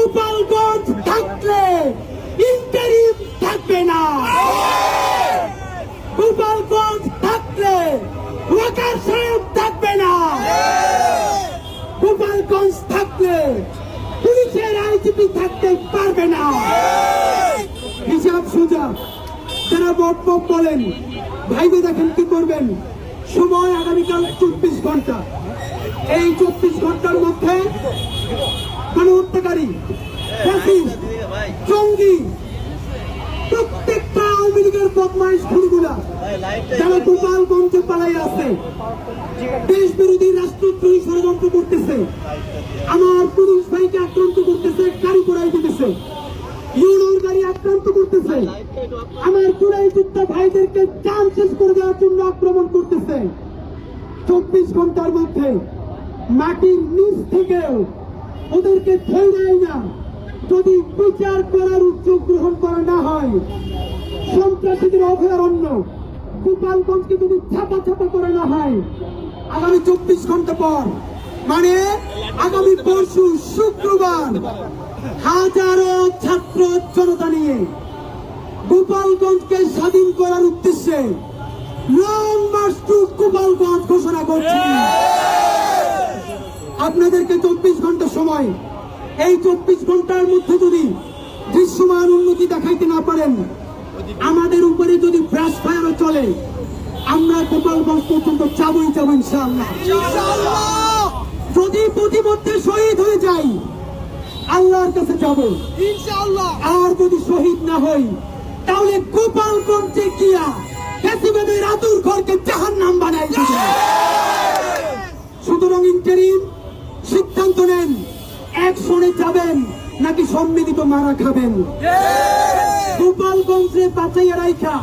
গোপালগঞ্জ থাকলে ইন্টারিম থাকবে না, গোপালগঞ্জ থাকলে ওয়াকার সাহেব থাকবে না, গোপালগঞ্জ থাকলে পুলিশের আইজিপি থাকতে পারবে না। হিসাব সোজা। যারা বক বলেন ভাইবে দেখেন কি করবেন। সময় আগামীকাল 24 ঘন্টা। এই 24 ঘন্টার মধ্যে গণহত্যাকারী, জঙ্গি, প্রত্যেকটা আওয়ামী লীগের বদমাইশ খুনিগুলা যারা গোপালগঞ্জে পালাই আছে, দেশ বিরোধী রাষ্ট্রদ্রোহী ষড়যন্ত্র করতেছে, আমার পুলিশ ভাইকে আক্রান্ত করতেছে, গাড়ি পোড়াই দিতেছে, ইউনোর গাড়ি আক্রান্ত করতেছে, আমার চূড়াই যোদ্ধা ভাইদেরকে জান শেষ করে দেওয়ার জন্য আক্রমণ করতেছে। 24 ঘন্টার মধ্যে মাটির নিচ থেকেও ওদেরকে ধরে না যদি বিচার করার উদ্যোগ গ্রহণ করা না হয়, সন্ত্রাসীদের অভয়ারণ্য গোপালগঞ্জকে যদি ছাপা করা না হয়, আগামী 24 ঘন্টা পর মানে আগামী পরশু শুক্রবার হাজারো ছাত্র জনতা নিয়ে গোপালগঞ্জকে স্বাধীন করার উদ্দেশ্যে লং মার্চ টু গোপালগঞ্জ ঘোষণা করছি। আপনাদেরকে 24 ঘন্টা সময়। এই 24 ঘন্টার মধ্যে যদি দৃশ্যমান উন্নতি দেখাইতে না পারেন, আমাদের উপরে যদি ব্রাশ ফায়ারও চলে, আমরা গোপালগঞ্জ পর্যন্ত যাবো ইনশাআল্লাহ। যদি প্রতিমধ্যে শহীদ হয়ে যাই, আল্লাহর কাছে যাব ইনশাআল্লাহ। আর যদি শহীদ না হই, তাহলে গোপালগঞ্জে গিয়া ফ্যাসিবাদের আতুর ঘরকে জাহান্নাম বানাই দেব। সুতরাং ইন্টারিম সিদ্ধান্ত নেন, একশনে যাবেন নাকি সম্মিলিত মারা খাবেন। গোপালগঞ্জে বাঁচাইয়া রাইখা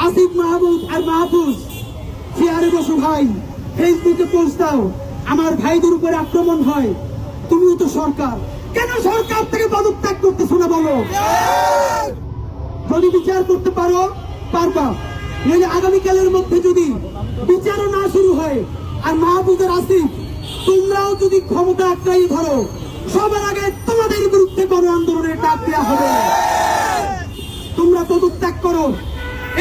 আসিফ মাহমুদ আর মাহফুজ চেয়ারে বসো ভাই, ফেসবুকে পোস্ট দাও, আমার ভাইদের উপরে আক্রমণ হয়, তুমিও তো সরকার, কেন সরকার থেকে পদত্যাগ করতেছো না বলো? যদি বিচার করতে পারো পারবা, নইলে আগামীকালের মধ্যে যদি বিচারও না শুরু হয়, আর মাহফুজের আসিফ তোমরাও যদি ক্ষমতা আঁকড়াই ধরো, সবার আগে তোমাদের বিরুদ্ধে গণ আন্দোলনের ডাক দেওয়া হবে। তোমরা পদত্যাগ করো,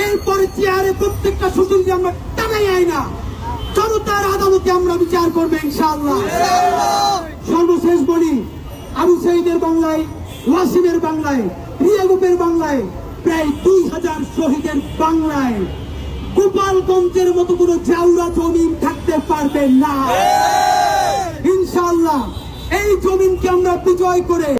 এরপরে চেয়ারে প্রত্যেকটা সুযোগকে আমরা টানাই আই না, জনতার আদালতে আমরা বিচার করবো ইনশাআল্লাহ। সর্বশেষ বলি, আবু সাইদের বাংলায়, ওয়াসিমের বাংলায়, রিয়াগুপের বাংলায়, প্রায় 2000 শহীদের বাংলায় গোপালগঞ্জের মতো কোনো জাউরা জমিন থাকতে পারবে না ইনশাআল্লাহ। এই জমিনকে আমরা বিজয় করে